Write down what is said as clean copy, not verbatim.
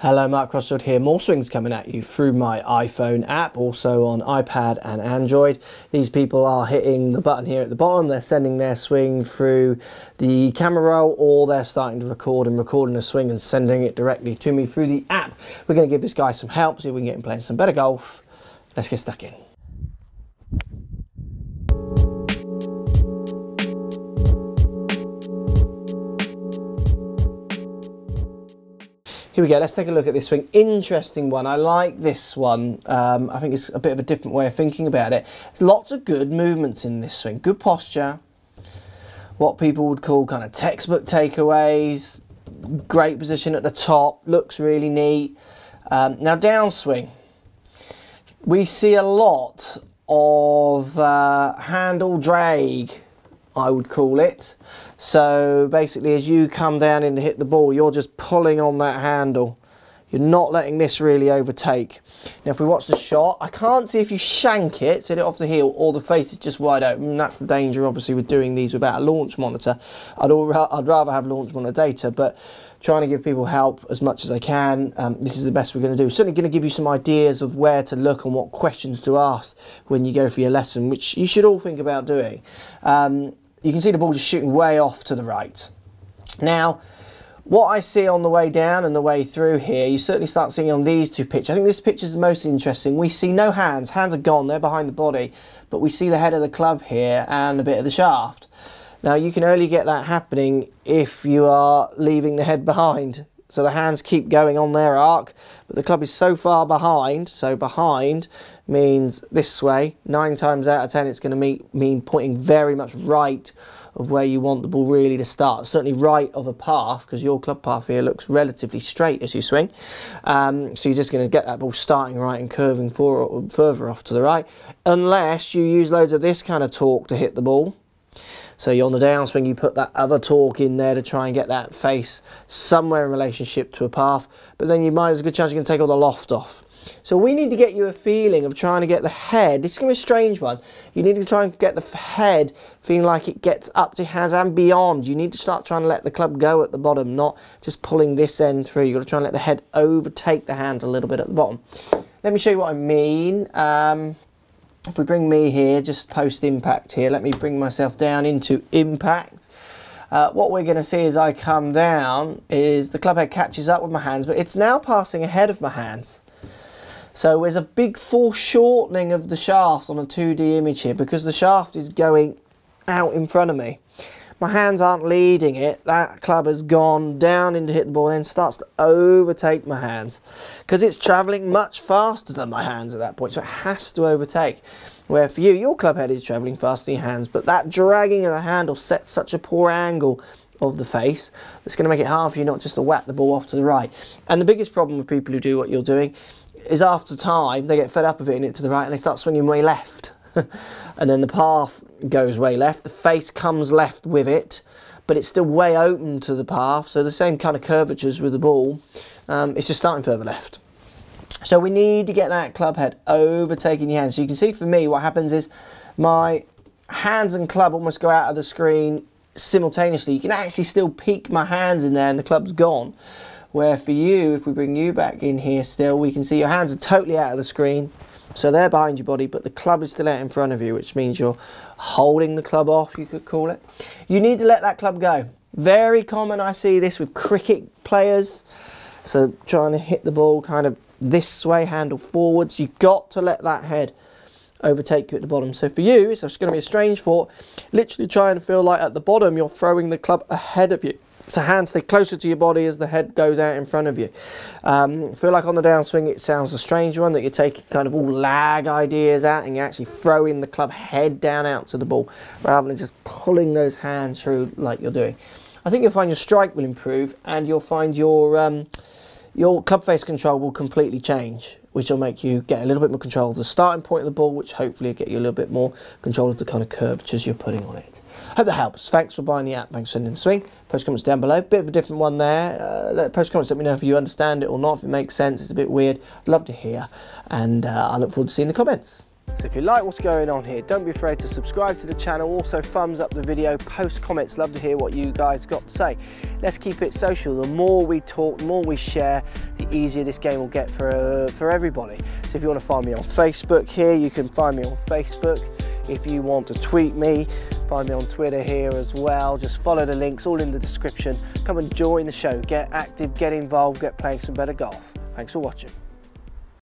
Hello, Mark Crossfield here. More swings coming at you through my iPhone app, also on iPad and Android. These people are hitting the button here at the bottom. They're sending their swing through the camera roll, or they're starting to record and recording a swing and sending it directly to me through the app. We're going to give this guy some help, see if we can get him playing some better golf. Let's get stuck in. Here we go, let's take a look at this swing. Interesting one, I like this one. I think it's a bit of a different way of thinking about it. There's lots of good movements in this swing. Good posture, what people would call kind of textbook takeaways, great position at the top, looks really neat. Now downswing, we see a lot of handle drag, I would call it. So basically, as you come down in to hit the ball, you're just pulling on that handle. You're not letting this really overtake. Now, if we watch the shot, I can't see if you shank it, hit it off the heel, or the face is just wide open. That's the danger, obviously, with doing these without a launch monitor. I'd rather have launch monitor data, but trying to give people help as much as I can. This is the best we're going to do. Certainly going to give you some ideas of where to look and what questions to ask when you go for your lesson, which you should all think about doing. You can see the ball just shooting way off to the right. Now, what I see on the way down and the way through here, you certainly start seeing on these two pictures. I think this picture is the most interesting. We see no hands. Hands are gone. They're behind the body. But we see the head of the club here and a bit of the shaft. Now, you can only get that happening if you are leaving the head behind. So the hands keep going on their arc, but the club is so far behind. So behind means this way. 9 times out of 10, it's going to mean pointing very much right of where you want the ball really to start. Certainly right of a path, because your club path here looks relatively straight as you swing. So you're just going to get that ball starting right and curving further off to the right, unless you use loads of this kind of torque to hit the ball. So you're on the downswing, you put that other torque in there to try and get that face somewhere in relationship to a path, but then you might have a good chance you're going to take all the loft off. So we need to get you a feeling of trying to get the head. This is going to be a strange one. You need to try and get the head feeling like it gets up to hands and beyond. You need to start trying to let the club go at the bottom, not just pulling this end through. You've got to try and let the head overtake the hand a little bit at the bottom. Let me show you what I mean. If we bring me here, just post impact here, let me bring myself down into impact. What we're going to see as I come down is the club head catches up with my hands, but it's now passing ahead of my hands. So there's a big foreshortening of the shaft on a 2D image here because the shaft is going out in front of me. My hands aren't leading it. That club has gone down in to hit the ball and then starts to overtake my hands because it's travelling much faster than my hands at that point, so it has to overtake. Where for you, your club head is travelling faster than your hands, but that dragging of the handle sets such a poor angle of the face that's going to make it hard for you not just to whack the ball off to the right. And the biggest problem with people who do what you're doing is after time they get fed up of hitting it to the right and they start swinging way left. And then the path goes way left, the face comes left with it, but it's still way open to the path, so the same kind of curvatures with the ball, it's just starting further left. So we need to get that club head overtaking your hands. So you can see for me what happens is my hands and club almost go out of the screen simultaneously. You can actually still peek my hands in there and the club's gone. Where for you, if we bring you back in here still, we can see your hands are totally out of the screen. So they're behind your body, but the club is still out in front of you, which means you're holding the club off, you could call it. You need to let that club go. Very common, I see this with cricket players. So trying to hit the ball kind of this way, handle forwards. You've got to let that head overtake you at the bottom. So for you, it's just going to be a strange thought. Literally try and feel like at the bottom, you're throwing the club ahead of you. So hands stay closer to your body as the head goes out in front of you. Feel like on the downswing it sounds a strange one, that you're taking kind of all lag ideas out and you're actually throwing the club head down out to the ball rather than just pulling those hands through like you're doing. I think you'll find your strike will improve and you'll find your club face control will completely change, which will make you get a little bit more control of the starting point of the ball, which hopefully will get you a little bit more control of the kind of curvatures you're putting on it. Hope that helps. Thanks for buying the app. Thanks for sending the swing. Post comments down below. Bit of a different one there. Post comments, let me know if you understand it or not, if it makes sense. It's a bit weird. I'd love to hear. And I look forward to seeing the comments. So if you like what's going on here, don't be afraid to subscribe to the channel. Also thumbs up the video, post comments, love to hear what you guys got to say. Let's keep it social. The more we talk, the more we share, the easier this game will get for everybody. So if you want to find me on Facebook here, you can find me on Facebook. If you want to tweet me, find me on Twitter here as well. Just follow the links, all in the description. Come and join the show, get active, get involved, get playing some better golf. Thanks for watching.